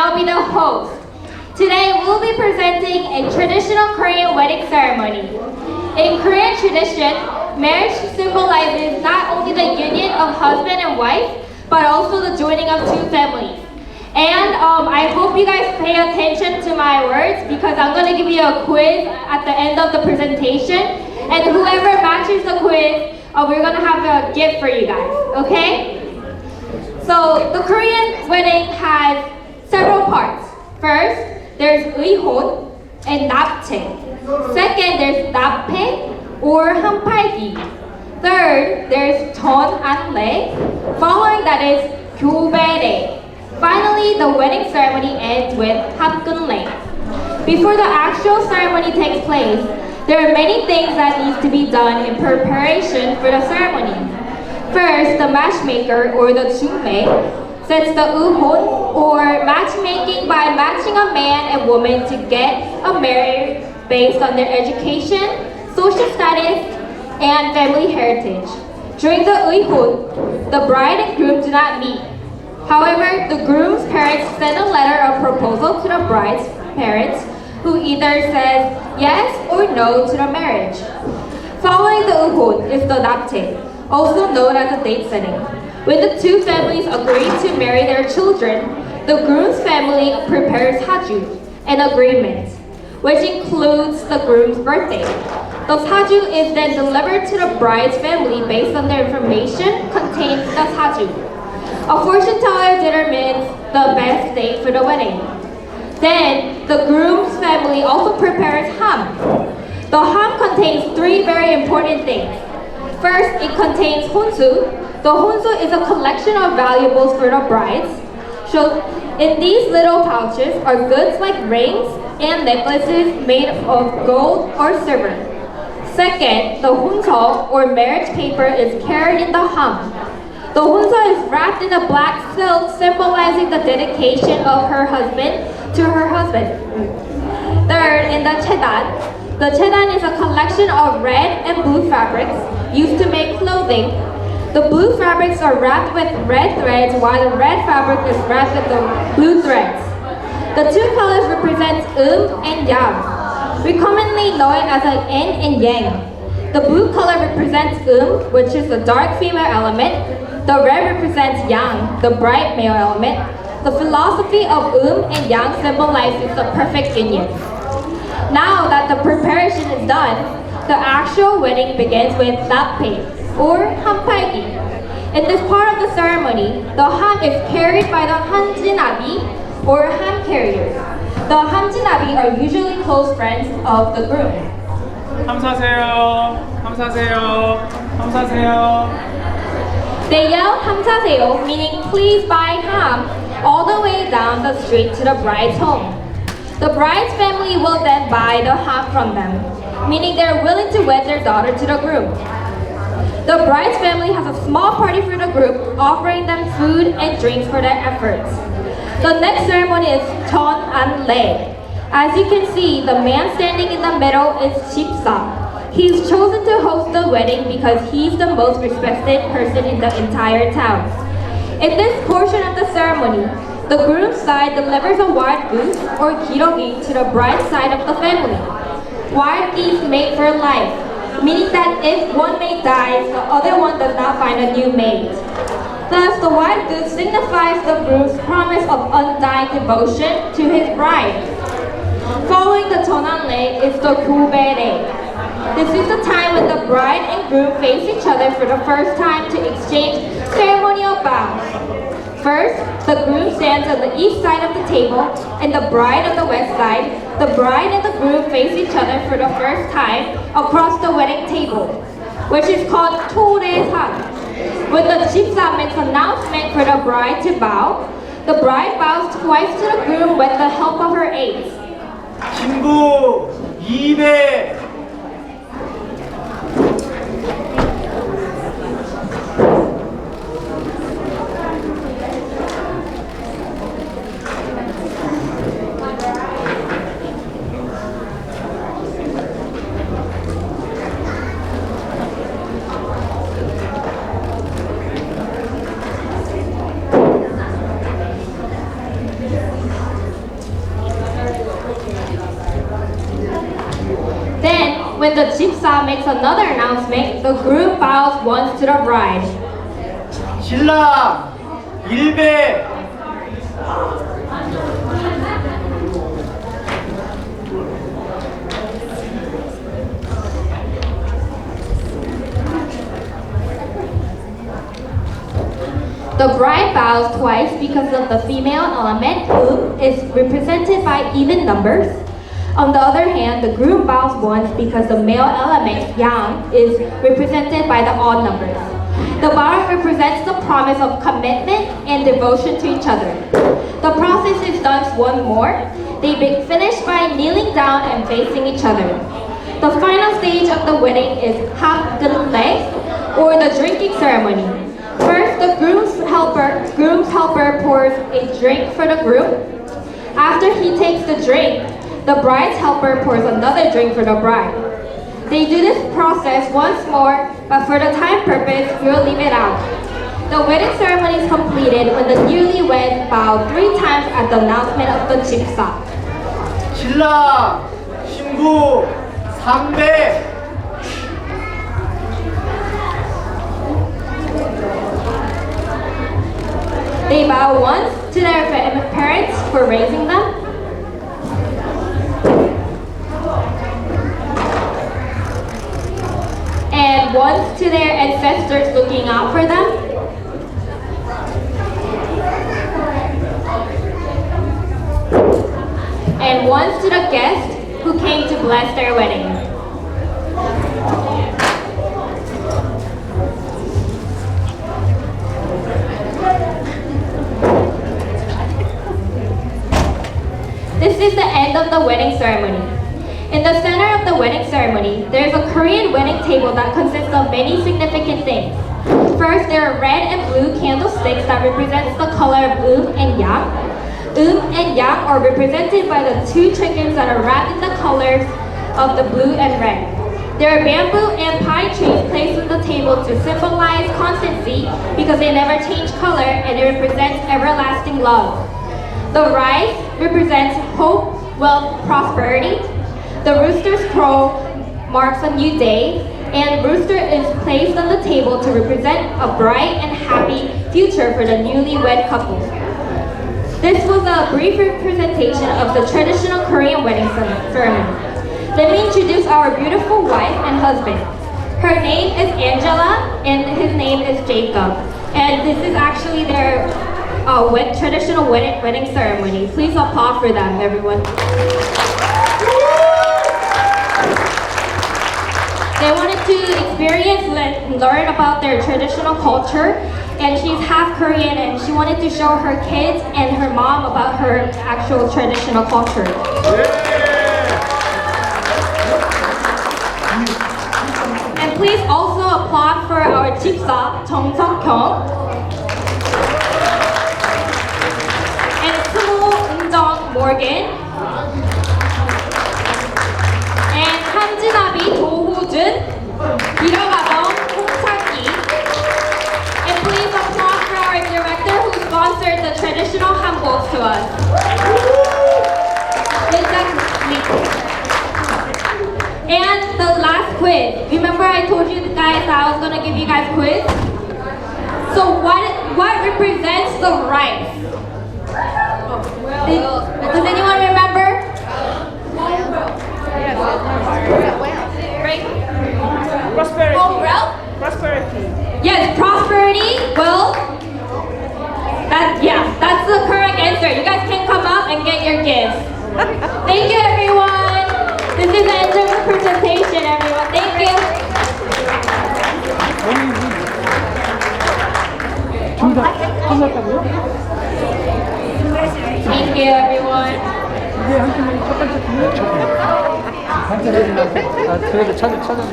I'll be the host. Today we'll be presenting a traditional Korean wedding ceremony. In Korean tradition, marriage symbolizes not only the union of husband and wife, but also the joining of two families. And I hope you guys pay attention to my words because I'm going to give you a quiz at the end of the presentation. And whoever matches the quiz, we're going to have a gift for you guys, okay? So the Korean wedding has several parts. First, there's 의혼 and 납치. Second, there's 납해 or 한팔기. Third, there's 전안례. Following that is 교배례. Finally, the wedding ceremony ends with 합근례. Before the actual ceremony takes place, there are many things that need to be done in preparation for the ceremony. First, the matchmaker or the 중매 sets the 의혼 or matchmaking by matching a man and woman to get married based on their education, social status, and family heritage. During the 의혼, the bride and groom do not meet. However, the groom's parents send a letter of proposal to the bride's parents, who either says yes or no to the marriage. Following the 의혼 is the 납치, also known as a date setting. When the two families agree to marry their children, the groom's family prepares 사주, an agreement, which includes the groom's birthday. The 사주 is then delivered to the bride's family based on the information contained in the 사주. A fortune teller determines the best date for the wedding. Then, the groom's family also prepares ham. The ham contains three very important things. First, it contains 혼수. The 혼수 is a collection of valuables for the brides. So, in these little pouches are goods like rings and necklaces made of gold or silver. Second, the 혼서 or marriage paper is carried in the ham. The 혼서 is wrapped in a black silk symbolizing the dedication of her husband to her husband. Third, in the chedan. The chedan is a collection of red and blue fabrics used to make clothing. The blue fabrics are wrapped with red threads while the red fabric is wrapped with the blue threads. The two colors represent and yang. We commonly know it as an yin and yang. The blue color represents which is the dark female element. The red represents yang, the bright male element. The philosophy of and yang symbolizes the perfect union. Now that the preparation is done, the actual wedding begins with 납해 or 한팔기. In this part of the ceremony, the han is carried by the 한진아비 or han carriers. The 한진아비 are usually close friends of the groom. 감사세요. 감사세요. 감사세요. They yell 감사세요, meaning please buy ham, all the way down the street to the bride's home. The bride's family will then buy the ham from them, meaning they're willing to wed their daughter to the groom. The bride's family has a small party for the group, offering them food and drinks for their efforts. The next ceremony is 전안례. As you can see, the man standing in the middle is 집사. He's chosen to host the wedding because he's the most respected person in the entire town. In this portion of the ceremony, the groom's side delivers a wild goose or 기러기 to the bride's side of the family. Wild geese mate for life, meaning that if one mate dies, the other one does not find a new mate. Thus, the wild goose signifies the groom's promise of undying devotion to his bride. Following the 전안례 is the 교배례. This is the time when the bride and groom face each other for the first time to exchange ceremonial vows. First, the groom stands on the east side of the table and the bride on the west side. The bride and the groom face each other for the first time across the wedding table, which is called 초례상. When the 집사 makes announcement for the bride to bow, the bride bows twice to the groom with the help of her aides. 친구 2배. When the 집사 makes another announcement, the groom bows once to the bride. 신랑 일배. The bride bows twice because of the female element, who is represented by even numbers. On the other hand, the groom bows once because the male element, yang, is represented by the odd numbers. The bowing represents the promise of commitment and devotion to each other. The process is done once more. They finish by kneeling down and facing each other. The final stage of the wedding is 합금례, or the drinking ceremony. First, the groom's helper pours a drink for the groom. After he takes the drink, the bride's helper pours another drink for the bride. They do this process once more, but for the time purpose, we'll leave it out. The wedding ceremony is completed when the newlyweds bow 3 times at the announcement of the 집사. 신랑 신부 삼배. They bow once to their parents for raising them, and once to their ancestors looking out for them, and once to the guests who came to bless their wedding. This is the end of the wedding ceremony. In the center of the wedding ceremony, there is a Korean wedding table that consists of many significant things. First, there are red and blue candlesticks that represents the color of and yang. And yang are represented by the 2 chickens that are wrapped in the colors of the blue and red. There are bamboo and pine trees placed on the table to symbolize constancy because they never change color, and it represents everlasting love. The rice represents hope, wealth, prosperity. The rooster's crow marks a new day, and rooster is placed on the table to represent a bright and happy future for the newlywed couple. This was a brief representation of the traditional Korean wedding ceremony. Let me introduce our beautiful wife and husband. Her name is Angela, and his name is Jacob. And this is actually their traditional wedding ceremony. Please applaud for them, everyone. They wanted to experience and learn about their traditional culture, and she's half Korean, and she wanted to show her kids and her mom about her actual traditional culture. And please also applaud for our 집사, 정석형. Morgan, and 한진아비 조호준, 이러가정 홍창기. And please applaud for our director who sponsored the traditional hanboks to us. And the last quiz. Remember I told you guys that I was going to give you guys quiz? So what represents the rice? Does anyone remember? Prosperity. Oh, wealth? Prosperity. Yes, prosperity, wealth. That's the correct answer. You guys can come up and get your gifts. Thank you, everyone. This is the end of the presentation, everyone. Thank you. Thank you, everyone. 이게 한팀이 첫 번째 팀이에요. 그래도 찾았네.